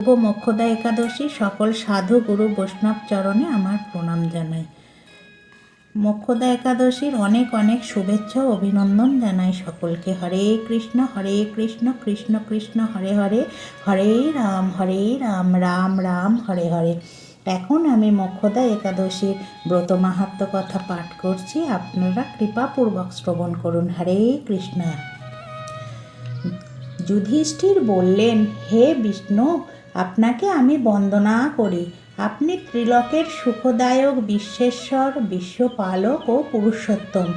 মোক্ষদা একাদশী সকল সাধু গুরু বৈষ্ণব চরণে আমার প্রণাম জানাই। মোক্ষদা একাদশীর অনেক অনেক শুভেচ্ছা ও অভিনন্দন জানাই সকলকে। হরে কৃষ্ণ কৃষ্ণ কৃষ্ণ হরে হরে, হরে রাম রাম রাম হরে হরে। এখন আমি মোক্ষদা একাদশীর ব্রত মাহাত্ম্য কথা পাঠ করছি, আপনারা কৃপাপূর্বক শ্রবণ করুন। হরে কৃষ্ণ। যুধিষ্ঠির বললেন, হে বিষ্ণু, আপনাকে আমি বন্দনা করি। আপনি ত্রিলোকের সুখদায়ক, বিশ্বেশ্বর, বিশ্বপালক ও পুরুষোত্তম।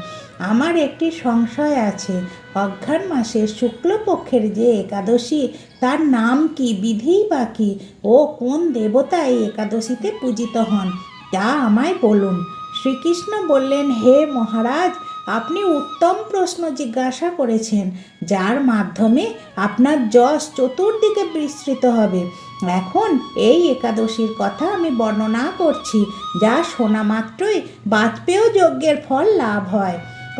আমার একটি সংশয় আছে। অঘ্রাণ মাসের শুক্লপক্ষের যে একাদশী, তার নাম কি, বিধি বা কি, ও কোন দেবতা এই একাদশীতে পূজিত হন, তা আমায় বলুন। শ্রীকৃষ্ণ বললেন, হে মহারাজ, আপনি উত্তম প্রশ্ন জিজ্ঞাসা করেছেন, যার মাধ্যমে আপনার যশ চতুর্দিকে বিস্তৃত হবে। এখন এই একাদশীর কথা আমি বর্ণনা করছি, যা শোনা মাত্রই বাজপেয় যজ্ঞের ফল লাভ হয়।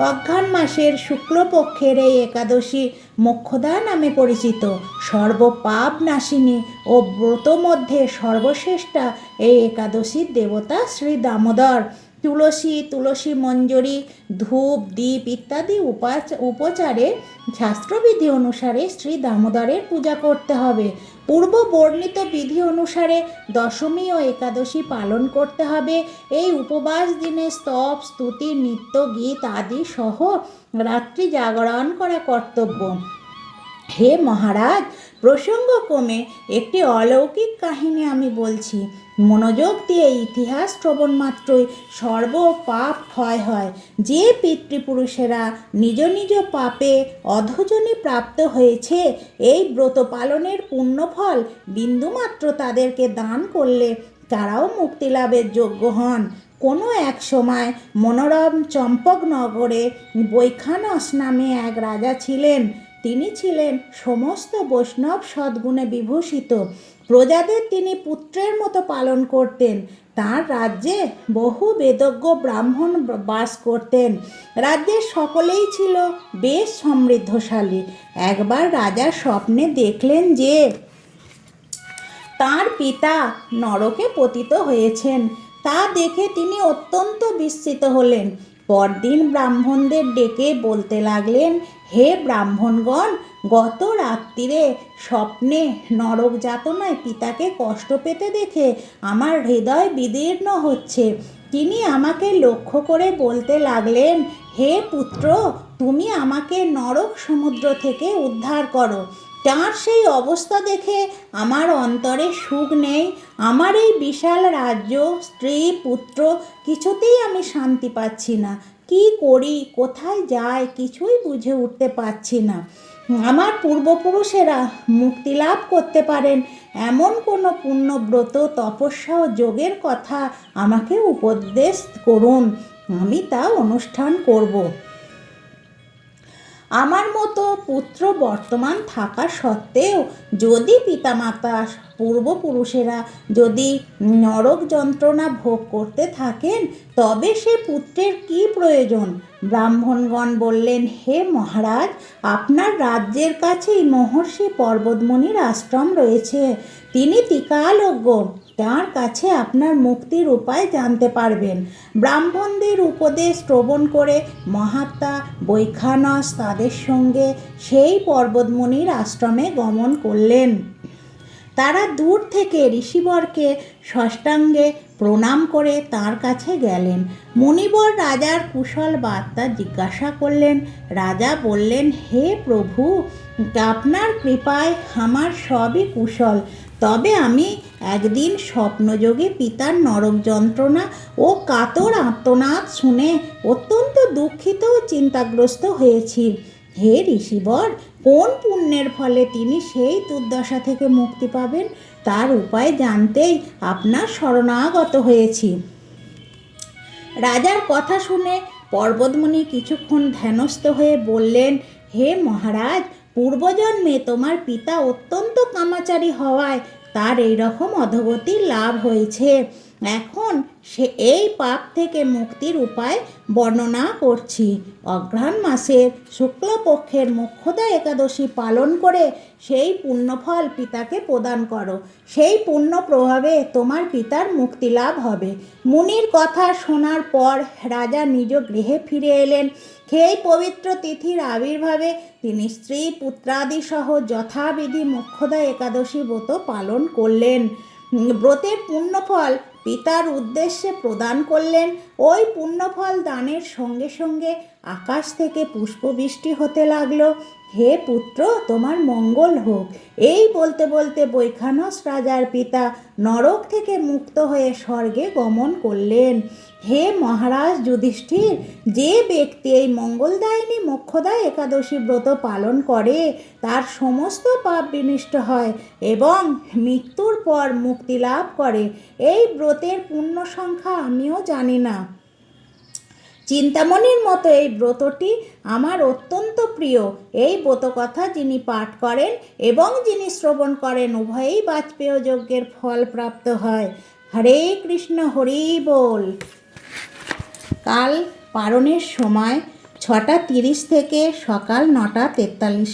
অঘ্রাণ মাসের শুক্লপক্ষের এই একাদশী মোক্ষদা নামে পরিচিত। সর্বপাপ নাশিনী ও ব্রত মধ্যে সর্বশ্রেষ্ঠা এই একাদশীর দেবতা শ্রী দামোদর। তুলসী মঞ্জরি, ধূপ, দীপ ইত্যাদি উপচারে শাস্ত্রবিধি অনুসারে শ্রী দামোদরের পূজা করতে হবে। পূর্ব বর্ণিত বিধি অনুসারে দশমী ও একাদশী পালন করতে হবে। এই উপবাস দিনে স্তব, স্তুতি, নৃত্য, গীত আদি সহ রাত্রি জাগরণ করা কর্তব্য। হে মহারাজ, প্রসঙ্গক্রমে একটি অলৌকিক কাহিনী আমি বলছি। মনোযোগ দিয়ে ইতিহাস শ্রবণ মাত্রই সর্ব পাপ ক্ষয় হয়। যে পিতৃপুরুষেরা নিজ নিজ পাপে অধোজনি প্রাপ্ত হয়েছে, এই ব্রত পালনের পুণ্যফল বিন্দুমাত্র তাদেরকে দান করলে তারাও মুক্তি লাভের যোগ্য হন। কোনো এক সময় মনোরম চম্পকনগরে বৈখানস নামে এক রাজা ছিলেন। তিনি ছিলেন সমস্ত বৈষ্ণব সদ্গুণে বিভূষিত। প্রজাদের তিনি পুত্রের মতো পালন করতেন। তাঁর রাজ্যে বহু বেদজ্ঞ ব্রাহ্মণ বাস করতেন। রাজ্যের সকলেই ছিল বেশ সমৃদ্ধশালী। একবার রাজা স্বপ্নে দেখলেন যে তাঁর পিতা নরকে পতিত হয়েছেন। তা দেখে তিনি অত্যন্ত বিস্মিত হলেন। পরদিন ব্রাহ্মণদের ডেকে বলতে লাগলেন, হে ব্রাহ্মণগণ, গত রাত্রিরে স্বপ্নে নরক যাতনায় পিতাকে কষ্ট পেতে দেখে আমার হৃদয় বিদীর্ণ হচ্ছে। তিনি আমাকে লক্ষ্য করে বলতে লাগলেন, হে পুত্র, তুমি আমাকে নরক সমুদ্র থেকে উদ্ধার করো। তাঁর সেই অবস্থা দেখে আমার অন্তরে সুখ নেই। আমার এই বিশাল রাজ্য, স্ত্রী, পুত্র, কিছুতেই আমি শান্তি পাচ্ছি না। কি করি, কোথায় যাই, কিছুই বুঝে উঠতে পারছি না। আমার পূর্বপুরুষেরা মুক্তি লাভ করতে পারেন এমন কোনো পুণ্যব্রত, তপস্যা ও যোগের কথা আমাকে উপদেশ করুন, আমি তা অনুষ্ঠান করব। আমার মতো পুত্র বর্তমান থাকা সত্ত্বেও যদি পিতামাতা পূর্বপুরুষেরা যদি নরক যন্ত্রণা ভোগ করতে থাকেন, তবে সে পুত্রের কি প্রয়োজন? ব্রাহ্মণগণ বললেন, হে মহারাজ, আপনার রাজ্যের কাছেই মহর্ষি পর্বতমুনির আশ্রম রয়েছে। তিনি ত্রিকালজ্ঞ। তাঁর কাছে আপনার মুক্তির উপায় জানতে পারবেন। ব্রাহ্মণদের উপদেশ শ্রবণ করে মহাত্মা বৈখানস তাদের সঙ্গে সেই পর্বতমুনির আশ্রমে গমন করলেন। তারা দূর থেকে ঋষিবরকে সাষ্টাঙ্গে প্রণাম করে তার কাছে গেলেন। মুনিবর রাজার কুশল বার্তা জিজ্ঞাসা করলেন। রাজা বললেন, হে প্রভু, আপনার কৃপায় আমার সবই কুশল। তবে আমি একদিন স্বপ্নযোগে পিতার নরক যন্ত্রণা ও কাতর আর্তনাদ শুনে অত্যন্ত দুঃখিত ও চিন্তাগ্রস্ত হয়েছি। হে ঋষিবর, কোন পুণ্যের ফলে তিনি সেই দুর্দশা থেকে মুক্তি পাবেন, তার উপায় জানতেই আপনার শরণাগত হয়েছি। রাজার কথা শুনে পর্বতমুনি কিছুক্ষণ ধ্যানস্থ হয়ে বললেন, হে মহারাজ, পূর্বজন্মে তোমার পিতা অত্যন্ত কামাচারী হওয়ায় তার এই রকম অধোগতি লাভ হয়েছে। এখন সে এই পাপ থেকে মুক্তির উপায় বর্ণনা করছি। অঘ্রাণ মাসের শুক্লপক্ষের মোক্ষদা একাদশী পালন করে সেই পুণ্যফল পিতাকে প্রদান করো। সেই পুণ্য প্রভাবে তোমার পিতার মুক্তি লাভ হবে। মুনির কথা শোনার পর রাজা নিজ গৃহে ফিরে এলেন। সেই পবিত্র তিথির আবির্ভাবে তিনি স্ত্রী পুত্রাদি সহ যথাবিধি মোক্ষদা একাদশী ব্রত পালন করলেন। ব্রতের পুণ্যফল পিতার উদ্দেশ্যে প্রদান করলেন। ওই পুণ্যফল দানের সঙ্গে সঙ্গে আকাশ থেকে পুষ্পবৃষ্টি হতে লাগলো। হে পুত্র, তোমার মঙ্গল হোক। এই বলতে বলতে বৈখানস রাজার পিতা নরক থেকে মুক্ত হয়ে স্বর্গে গমন করলেন। হে মহারাজ যুধিষ্ঠির, যে ব্যক্তি এই মঙ্গলদায়িনী মোক্ষদা একাদশী ব্রত পালন করে তার সমস্ত পাপ বিনষ্ট হয় এবং মৃত্যুর পর মুক্তি লাভ করে। এই ব্রতের পূর্ণ সংখ্যা আমিও জানি না। চিন্তামণির মতো এই ব্রতটি আমার অত্যন্ত প্রিয়। এই ব্রতকথা যিনি পাঠ করেন এবং যিনি শ্রবণ করেন উভয়েই বাজপেয় যজ্ঞের ফল প্রাপ্ত হয়। হরে কৃষ্ণ, হরি বল। কাল পারণের সময় 6:30 থেকে সকাল 9:43।